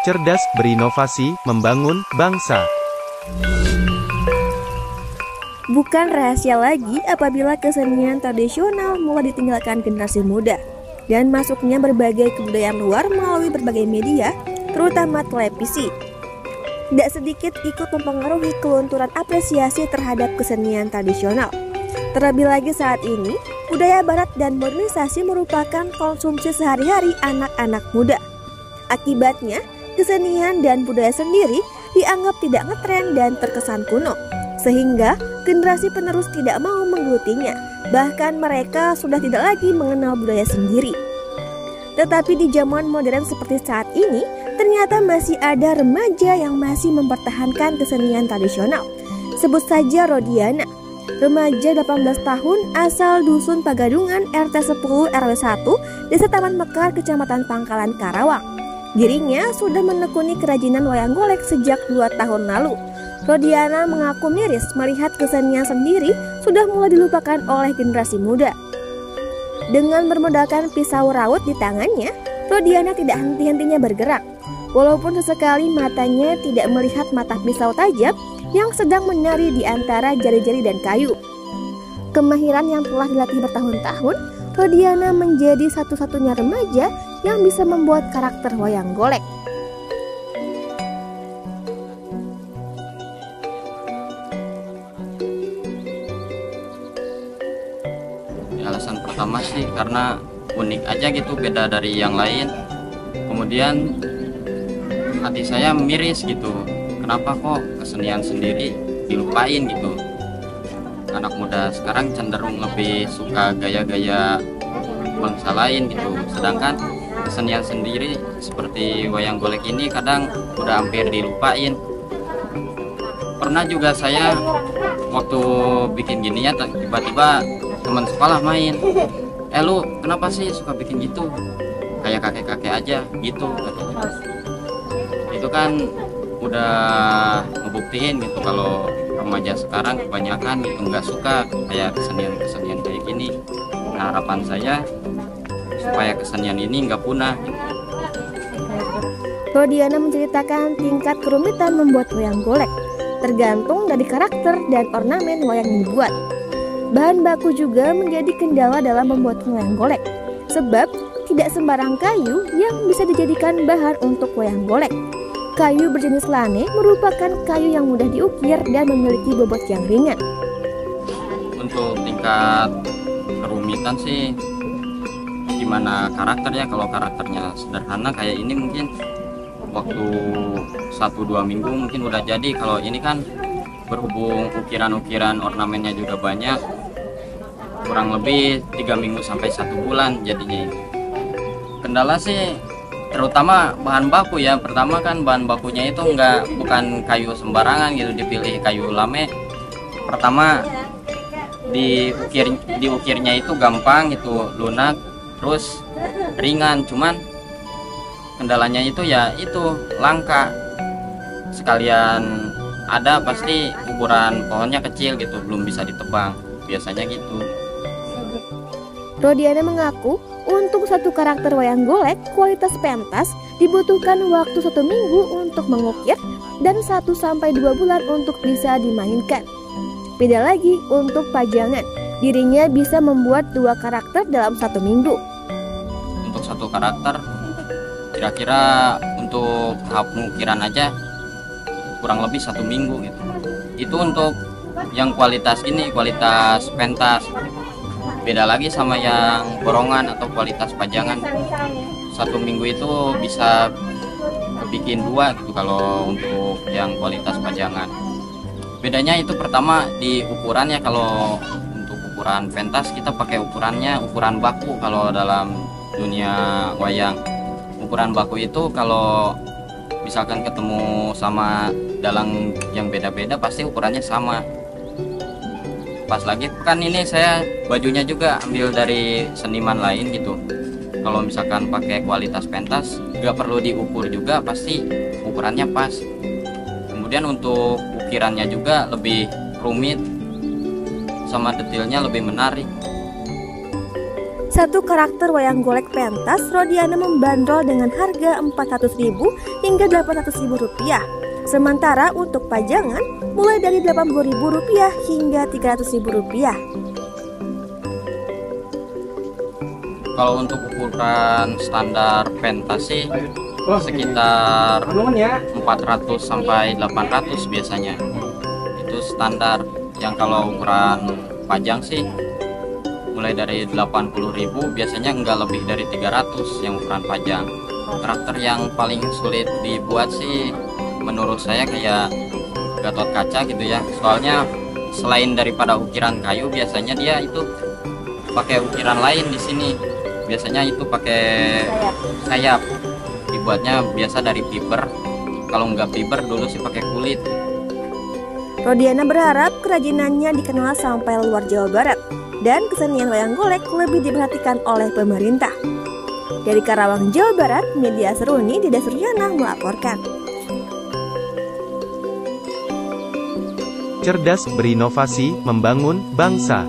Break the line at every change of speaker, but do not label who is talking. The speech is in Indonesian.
cerdas, berinovasi, membangun bangsa.
Bukan rahasia lagi apabila kesenian tradisional mulai ditinggalkan generasi muda dan masuknya berbagai kebudayaan luar melalui berbagai media, terutama televisi. Tidak sedikit ikut mempengaruhi kelunturan apresiasi terhadap kesenian tradisional. Terlebih lagi saat ini, budaya barat dan modernisasi merupakan konsumsi sehari-hari anak-anak muda. Akibatnya, kesenian dan budaya sendiri dianggap tidak ngetren dan terkesan kuno, sehingga generasi penerus tidak mau menggelutinya. Bahkan mereka sudah tidak lagi mengenal budaya sendiri. Tetapi di zaman modern seperti saat ini, ternyata masih ada remaja yang masih mempertahankan kesenian tradisional. Sebut saja Rodiana, remaja 18 tahun asal Dusun Pagadungan RT 10 RW 1 Desa Taman Mekar, Kecamatan Pangkalan, Karawang. Dirinya sudah menekuni kerajinan wayang golek sejak 2 tahun lalu. Rodiana mengaku miris melihat kesenian sendiri sudah mulai dilupakan oleh generasi muda. Dengan bermodalkan pisau raut di tangannya, Rodiana tidak henti-hentinya bergerak. Walaupun sesekali matanya tidak melihat mata pisau tajam yang sedang menari di antara jari-jari dan kayu. Kemahiran yang telah dilatih bertahun-tahun, Rodiana menjadi satu-satunya remaja yang bisa membuat karakter wayang golek.
Alasan pertama sih karena unik aja gitu, beda dari yang lain. Kemudian hati saya miris gitu, kenapa kok kesenian sendiri dilupain gitu. Anak muda sekarang cenderung lebih suka gaya-gaya bangsa lain gitu, sedangkan kesenian sendiri seperti wayang golek ini kadang udah hampir dilupain. Pernah juga saya waktu bikin gini ya, tiba-tiba teman sekolah main, lu kenapa sih suka bikin gitu, kayak kakek-kakek aja gitu katanya. Itu kan udah ngebuktiin gitu kalau remaja sekarang kebanyakan gitu nggak suka kayak kesenian kayak gini. Nah, harapan saya supaya kesenian ini nggak punah gitu.
Rodiana menceritakan tingkat kerumitan membuat wayang golek tergantung dari karakter dan ornamen wayang yang dibuat. Bahan baku juga menjadi kendala dalam membuat wayang golek, sebab tidak sembarang kayu yang bisa dijadikan bahan untuk wayang golek. Kayu berjenis lane merupakan kayu yang mudah diukir dan memiliki bobot yang ringan.
Untuk tingkat kerumitan sih gimana karakternya, kalau karakternya sederhana kayak ini mungkin waktu 1-2 minggu mungkin udah jadi. Kalau ini kan berhubung ukiran-ukiran ornamennya juga banyak, kurang lebih 3 minggu sampai 1 bulan jadinya. Kendala sih terutama bahan baku ya. Pertama kan bahan bakunya itu bukan kayu sembarangan gitu, dipilih kayu lame. Pertama diukirnya itu gampang gitu, lunak, terus ringan. Cuman kendalanya itu ya itu langka. Sekalian ada pasti ukuran pohonnya kecil gitu, belum bisa ditebang. Biasanya gitu.
Rodiana mengaku untuk satu karakter wayang golek kualitas pentas dibutuhkan waktu 1 minggu untuk mengukir dan 1-2 bulan untuk bisa dimainkan. Beda lagi untuk pajangan, dirinya bisa membuat 2 karakter dalam 1 minggu.
Untuk satu karakter kira-kira untuk tahap pengukiran aja kurang lebih 1 minggu gitu. Itu untuk yang kualitas ini, kualitas pentas. Beda lagi sama yang borongan atau kualitas pajangan. 1 minggu itu bisa bikin 2 gitu kalau untuk yang kualitas pajangan. Bedanya itu pertama di ukurannya. Kalau untuk ukuran pentas kita pakai ukuran baku. Kalau dalam dunia wayang, ukuran baku itu kalau misalkan ketemu sama dalang yang beda-beda pasti ukurannya sama. Pas lagi kan ini saya bajunya juga ambil dari seniman lain gitu. Kalau misalkan pakai kualitas pentas nggak perlu diukur juga, pasti ukurannya pas. Kemudian untuk ukirannya juga lebih rumit, sama detailnya lebih menarik.
Satu karakter wayang golek pentas Rodiana membandrol dengan harga Rp400.000 hingga Rp800.000. Sementara untuk pajangan mulai dari Rp80.000 hingga Rp300.000.
Kalau untuk ukuran standar pentas sih sekitar 400 sampai 800 biasanya. Itu standar. Yang kalau ukuran pajang sih mulai dari 80.000, biasanya enggak lebih dari 300 yang ukuran pajang. Karakter yang paling sulit dibuat sih menurut saya kayak Gatot Kaca gitu ya. Soalnya selain daripada ukiran kayu, biasanya dia itu pakai ukiran lain di sini. Biasanya itu pakai sayap. Dibuatnya biasa dari fiber. Kalau nggak fiber dulu sih pakai kulit.
Rodiana berharap kerajinannya dikenal sampai luar Jawa Barat dan kesenian wayang golek lebih diperhatikan oleh pemerintah. Dari Karawang, Jawa Barat, Media Seruni Dida Suryana melaporkan.
Cerdas, berinovasi, membangun bangsa.